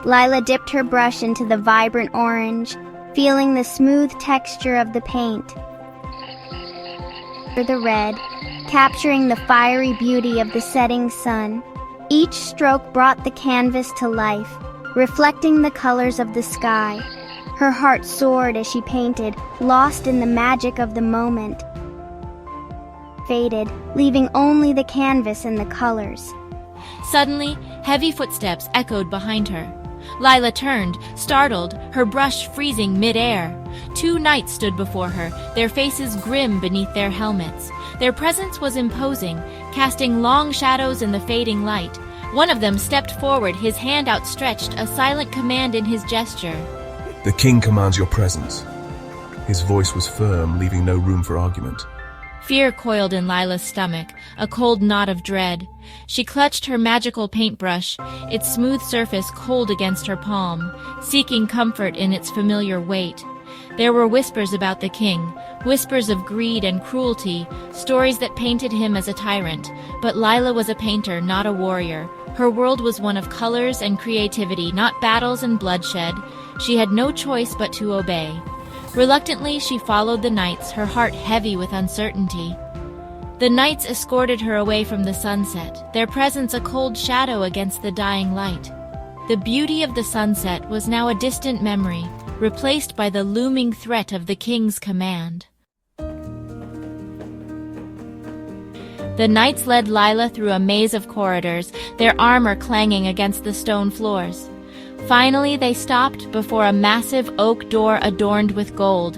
Lila dipped her brush into the vibrant orange, feeling the smooth texture of the paint. The red, capturing the fiery beauty of the setting sun. Each stroke brought the canvas to life, reflecting the colors of the sky. Her heart soared as she painted, lost in the magic of the moment. Faded, leaving only the canvas and the colors. Suddenly, heavy footsteps echoed behind her. Lila turned, startled, her brush freezing mid-air. Two knights stood before her, their faces grim beneath their helmets. Their presence was imposing, casting long shadows in the fading light. One of them stepped forward, his hand outstretched, a silent command in his gesture. The king commands your presence. His voice was firm, leaving no room for argument. Fear coiled in Lila's stomach, a cold knot of dread. She clutched her magical paintbrush, its smooth surface cold against her palm, seeking comfort in its familiar weight. There were whispers about the king, whispers of greed and cruelty, stories that painted him as a tyrant. But Lila was a painter, not a warrior. Her world was one of colors and creativity, not battles and bloodshed. She had no choice but to obey. Reluctantly, she followed the knights, her heart heavy with uncertainty. The knights escorted her away from the sunset, their presence a cold shadow against the dying light. The beauty of the sunset was now a distant memory, replaced by the looming threat of the king's command. The knights led Lila through a maze of corridors, their armor clanging against the stone floors. Finally, they stopped before a massive oak door adorned with gold.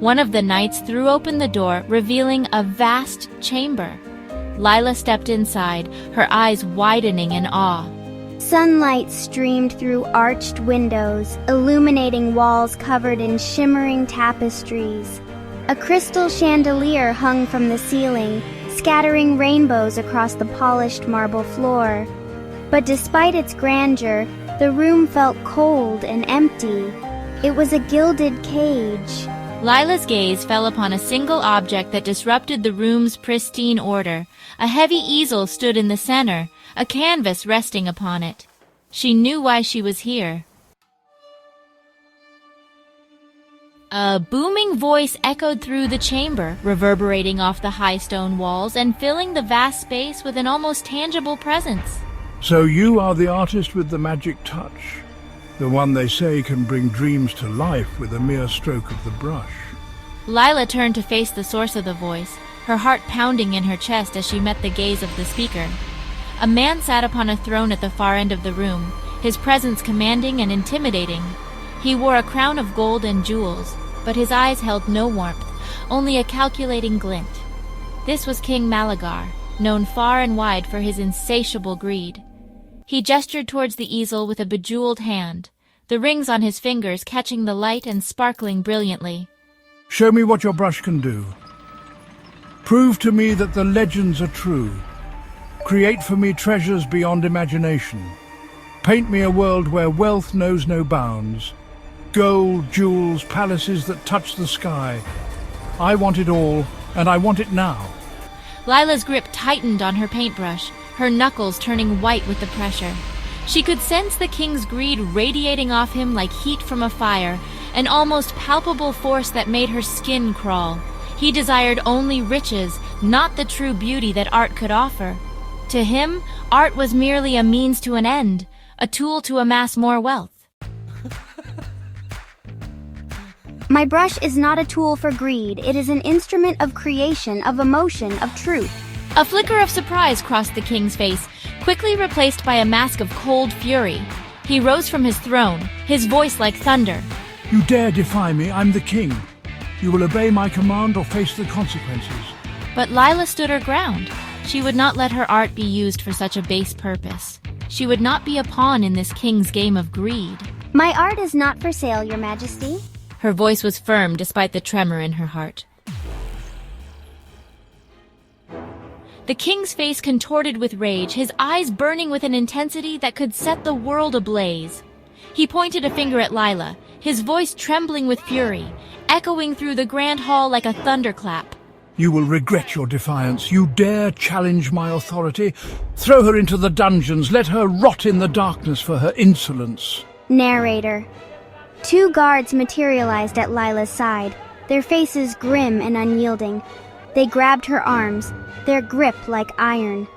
One of the knights threw open the door, revealing a vast chamber. Lila stepped inside, her eyes widening in awe. Sunlight streamed through arched windows, illuminating walls covered in shimmering tapestries. A crystal chandelier hung from the ceiling, scattering rainbows across the polished marble floor. But despite its grandeur, the room felt cold and empty. It was a gilded cage. Lila's gaze fell upon a single object that disrupted the room's pristine order. A heavy easel stood in the center, a canvas resting upon it. She knew why she was here. A booming voice echoed through the chamber, reverberating off the high stone walls and filling the vast space with an almost tangible presence. So you are the artist with the magic touch, the one they say can bring dreams to life with a mere stroke of the brush. Lila turned to face the source of the voice, her heart pounding in her chest as she met the gaze of the speaker. A man sat upon a throne at the far end of the room, his presence commanding and intimidating. He wore a crown of gold and jewels, but his eyes held no warmth, only a calculating glint. This was King Malagar, known far and wide for his insatiable greed. He gestured towards the easel with a bejeweled hand, the rings on his fingers catching the light and sparkling brilliantly. Show me what your brush can do. Prove to me that the legends are true. Create for me treasures beyond imagination. Paint me a world where wealth knows no bounds. Gold, jewels, palaces that touch the sky. I want it all, and I want it now. Lila's grip tightened on her paintbrush, her knuckles turning white with the pressure. She could sense the king's greed radiating off him like heat from a fire, an almost palpable force that made her skin crawl. He desired only riches, not the true beauty that art could offer. To him, art was merely a means to an end, a tool to amass more wealth. My brush is not a tool for greed. It is an instrument of creation, of emotion, of truth. A flicker of surprise crossed the king's face, quickly replaced by a mask of cold fury. He rose from his throne, his voice like thunder. You dare defy me, I'm the king. You will obey my command or face the consequences. But Lila stood her ground. She would not let her art be used for such a base purpose. She would not be a pawn in this king's game of greed. My art is not for sale, Your Majesty. Her voice was firm despite the tremor in her heart. The king's face contorted with rage, his eyes burning with an intensity that could set the world ablaze. He pointed a finger at Lila, his voice trembling with fury, echoing through the grand hall like a thunderclap. You will regret your defiance. You dare challenge my authority? Throw her into the dungeons. Let her rot in the darkness for her insolence. Narrator. Two guards materialized at Lila's side, their faces grim and unyielding. They grabbed her arms, their grip like iron.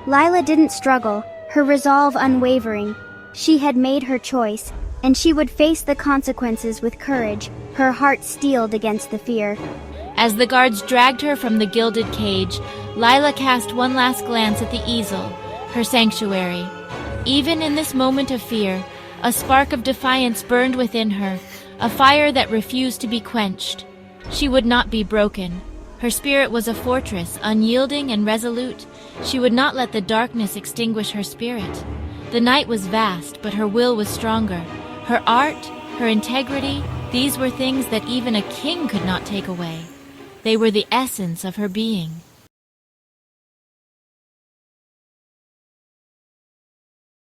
Lila didn't struggle, her resolve unwavering. She had made her choice, and she would face the consequences with courage, her heart steeled against the fear. As the guards dragged her from the gilded cage, Lila cast one last glance at the easel, her sanctuary. Even in this moment of fear, a spark of defiance burned within her, a fire that refused to be quenched. She would not be broken. Her spirit was a fortress, unyielding and resolute. She would not let the darkness extinguish her spirit. The night was vast, but her will was stronger. Her art, her integrity, these were things that even a king could not take away. They were the essence of her being.